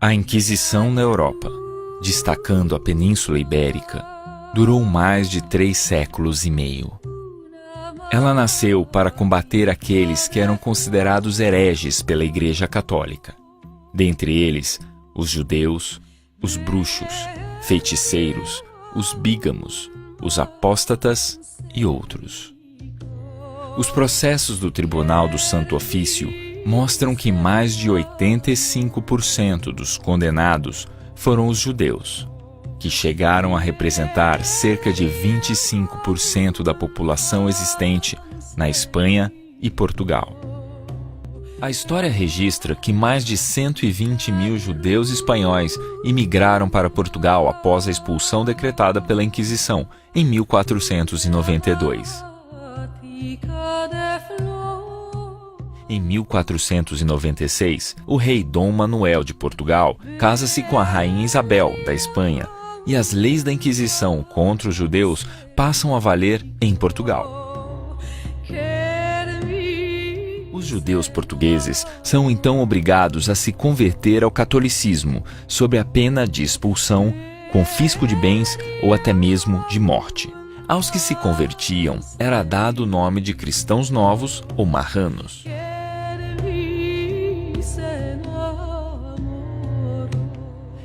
A Inquisição na Europa, destacando a Península Ibérica, durou mais de 3 séculos e meio. Ela nasceu para combater aqueles que eram considerados hereges pela Igreja Católica. Dentre eles, os judeus, os bruxos, feiticeiros, os bígamos, os apóstatas e outros. Os processos do Tribunal do Santo Ofício mostram que mais de 85% dos condenados foram os judeus, que chegaram a representar cerca de 25% da população existente na Espanha e Portugal. A história registra que mais de 120 mil judeus espanhóis imigraram para Portugal após a expulsão decretada pela Inquisição em 1492. Em 1496, o rei Dom Manuel de Portugal casa-se com a rainha Isabel, da Espanha, e as leis da Inquisição contra os judeus passam a valer em Portugal. Os judeus portugueses são então obrigados a se converter ao catolicismo, sob a pena de expulsão, confisco de bens ou até mesmo de morte. Aos que se convertiam era dado o nome de cristãos novos ou marranos.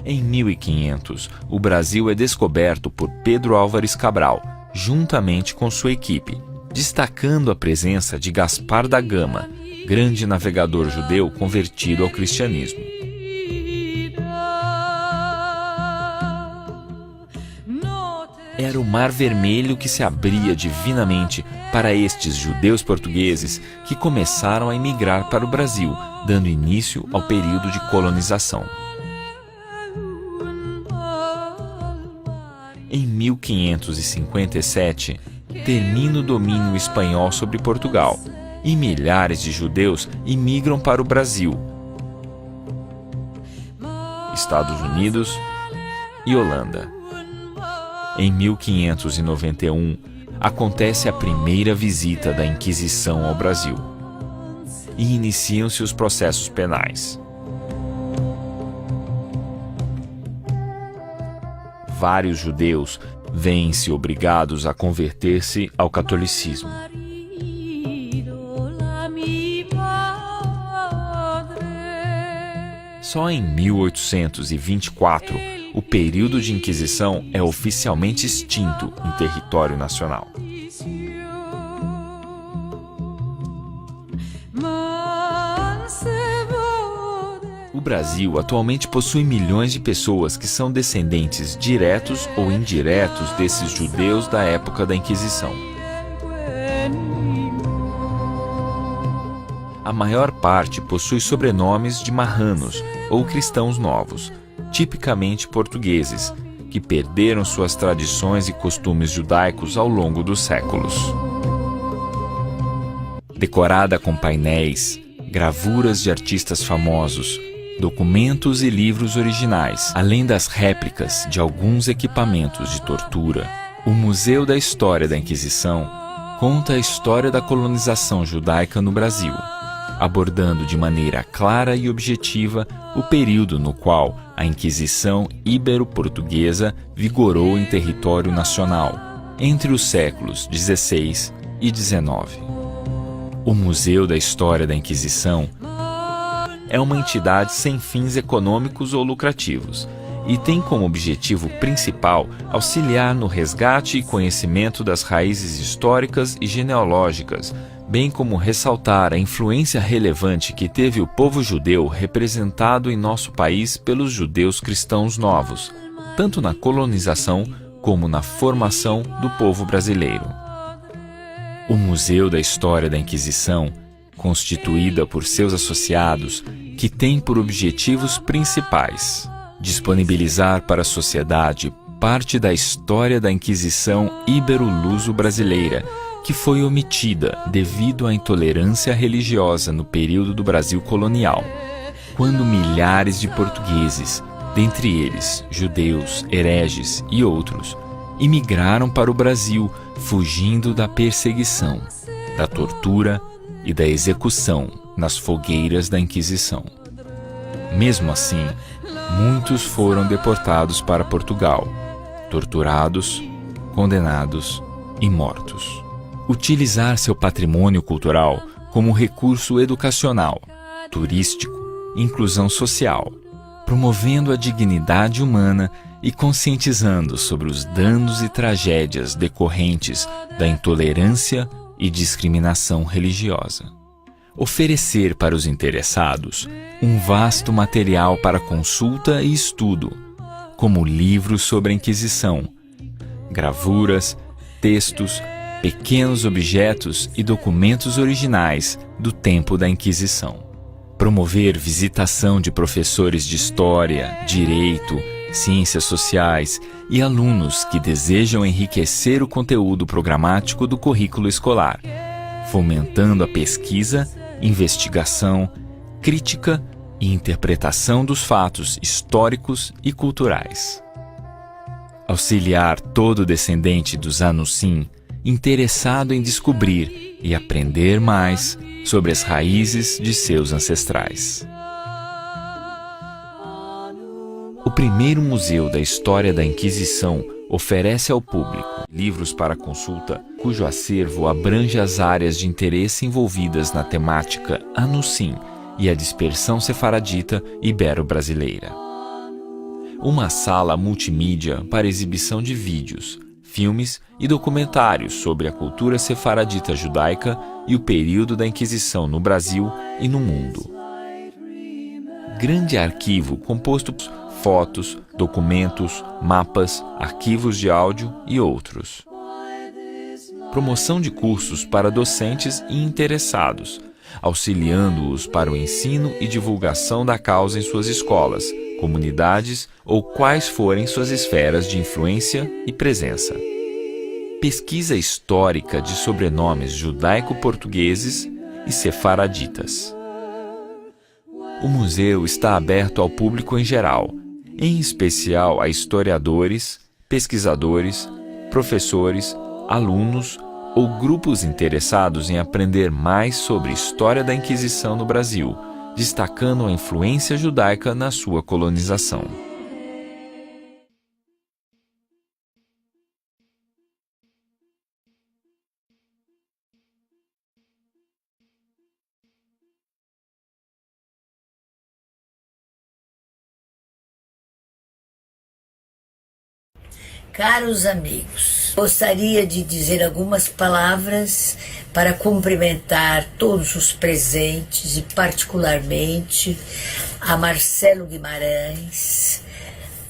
Em 1500, o Brasil é descoberto por Pedro Álvares Cabral, juntamente com sua equipe, destacando a presença de Gaspar da Gama, grande navegador judeu convertido ao cristianismo. Era o Mar Vermelho que se abria divinamente para estes judeus portugueses que começaram a emigrar para o Brasil, dando início ao período de colonização. Em 1557, termina o domínio espanhol sobre Portugal e milhares de judeus imigram para o Brasil, Estados Unidos e Holanda. Em 1591, acontece a primeira visita da Inquisição ao Brasil e iniciam-se os processos penais. Vários judeus veem-se obrigados a converter-se ao catolicismo. Só em 1824, o período de Inquisição é oficialmente extinto em território nacional. O Brasil atualmente possui milhões de pessoas que são descendentes diretos ou indiretos desses judeus da época da Inquisição. A maior parte possui sobrenomes de marranos ou cristãos novos, tipicamente portugueses, que perderam suas tradições e costumes judaicos ao longo dos séculos. Decorada com painéis, gravuras de artistas famosos, documentos e livros originais, além das réplicas de alguns equipamentos de tortura, o Museu da História da Inquisição conta a história da colonização judaica no Brasil, abordando de maneira clara e objetiva o período no qual a Inquisição ibero-portuguesa vigorou em território nacional, entre os séculos XVI e XIX. O Museu da História da Inquisição é uma entidade sem fins econômicos ou lucrativos e tem como objetivo principal auxiliar no resgate e conhecimento das raízes históricas e genealógicas, bem como ressaltar a influência relevante que teve o povo judeu representado em nosso país pelos judeus cristãos novos, tanto na colonização como na formação do povo brasileiro. O Museu da História da Inquisição, constituída por seus associados, que tem por objetivos principais disponibilizar para a sociedade parte da história da Inquisição ibero-luso-brasileira, que foi omitida devido à intolerância religiosa no período do Brasil colonial, quando milhares de portugueses, dentre eles judeus, hereges e outros, imigraram para o Brasil fugindo da perseguição, da tortura e da execução nas fogueiras da Inquisição. Mesmo assim, muitos foram deportados para Portugal, torturados, condenados e mortos. Utilizar seu patrimônio cultural como recurso educacional, turístico, inclusão social, promovendo a dignidade humana e conscientizando sobre os danos e tragédias decorrentes da intolerância e discriminação religiosa. Oferecer para os interessados um vasto material para consulta e estudo, como livros sobre a Inquisição, gravuras, textos, pequenos objetos e documentos originais do tempo da Inquisição. Promover visitação de professores de História, Direito, Ciências Sociais e alunos que desejam enriquecer o conteúdo programático do currículo escolar, fomentando a pesquisa, investigação, crítica e interpretação dos fatos históricos e culturais. Auxiliar todo descendente dos Anusim interessado em descobrir e aprender mais sobre as raízes de seus ancestrais. O primeiro museu da história da Inquisição oferece ao público livros para consulta cujo acervo abrange as áreas de interesse envolvidas na temática Anusim e a dispersão sefaradita ibero-brasileira. Uma sala multimídia para exibição de vídeos, filmes e documentários sobre a cultura sefaradita judaica e o período da Inquisição no Brasil e no mundo. Grande arquivo composto por fotos, documentos, mapas, arquivos de áudio e outros. Promoção de cursos para docentes e interessados, auxiliando-os para o ensino e divulgação da causa em suas escolas, comunidades ou quais forem suas esferas de influência e presença. Pesquisa histórica de sobrenomes judaico-portugueses e sefaraditas. O museu está aberto ao público em geral, em especial a historiadores, pesquisadores, professores, alunos ou grupos interessados em aprender mais sobre a história da Inquisição no Brasil, destacando a influência judaica na sua colonização. Caros amigos, gostaria de dizer algumas palavras para cumprimentar todos os presentes e particularmente a Marcelo Guimarães,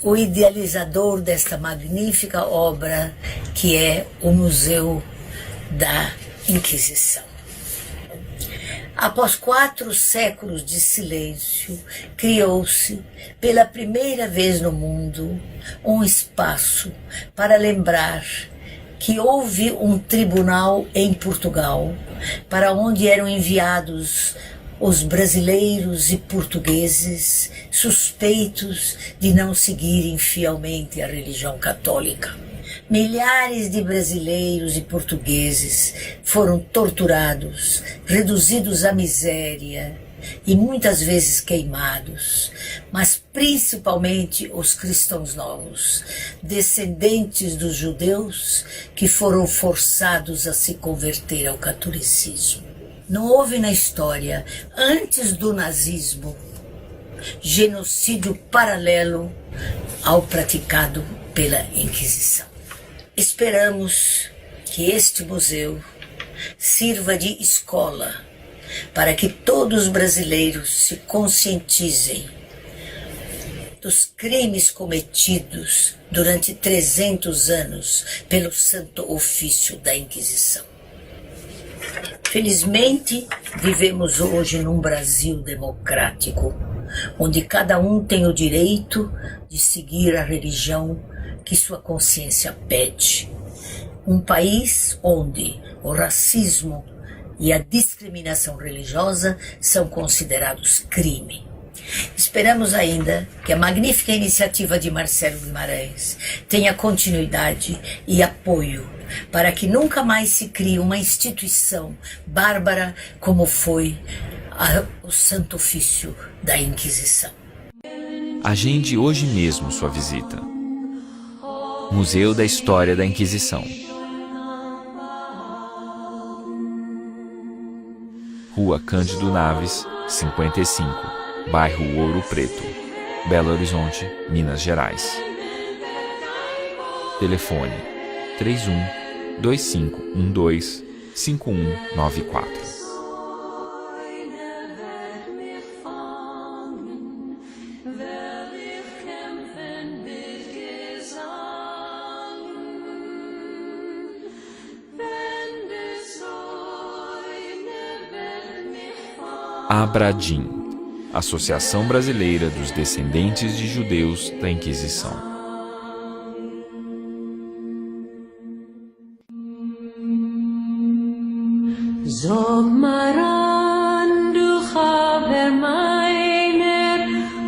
o idealizador desta magnífica obra que é o Museu da Inquisição. Após 4 séculos de silêncio, criou-se, pela primeira vez no mundo, um espaço para lembrar que houve um tribunal em Portugal, para onde eram enviados os brasileiros e portugueses suspeitos de não seguirem fielmente a religião católica. Milhares de brasileiros e portugueses foram torturados, reduzidos à miséria e muitas vezes queimados, mas principalmente os cristãos novos, descendentes dos judeus que foram forçados a se converter ao catolicismo. Não houve na história, antes do nazismo, genocídio paralelo ao praticado pela Inquisição. Esperamos que este museu sirva de escola para que todos os brasileiros se conscientizem dos crimes cometidos durante 300 anos pelo Santo Ofício da Inquisição. Felizmente, vivemos hoje num Brasil democrático, onde cada um tem o direito de seguir a religião que sua consciência pede. Um país onde o racismo e a discriminação religiosa são considerados crime. Esperamos ainda que a magnífica iniciativa de Marcelo Guimarães tenha continuidade e apoio para que nunca mais se crie uma instituição bárbara como foi o Santo Ofício da Inquisição. Agende hoje mesmo sua visita. Museu da História da Inquisição. Rua Cândido Naves, 55, bairro Ouro Preto, Belo Horizonte, Minas Gerais. Telefone 31-2512-5194. Abradim, Associação Brasileira dos Descendentes de Judeus da Inquisição. Sag mir an, du Haber meiner,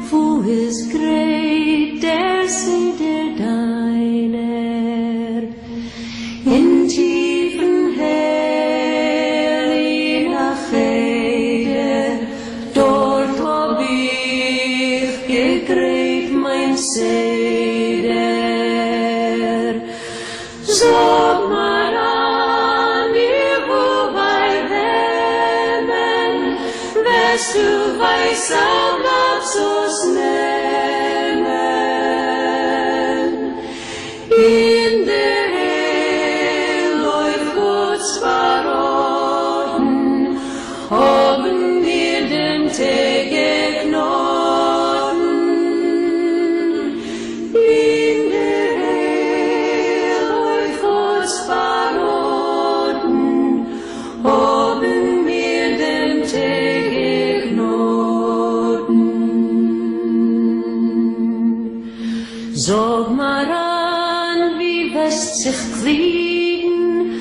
wo ist great der Seder deiner? In tiefen Hell, nach Heder, dort hab ich gegräbt mein Seder. Sag mir an, du weißt auch Gott so's nennen. In der Hell läuft Gottes verraten, haben wir den Tag geknoten. In der Hell läuft Gottes verraten, haben wir den Tag. Sag mal an, wie wirst sich kriegen,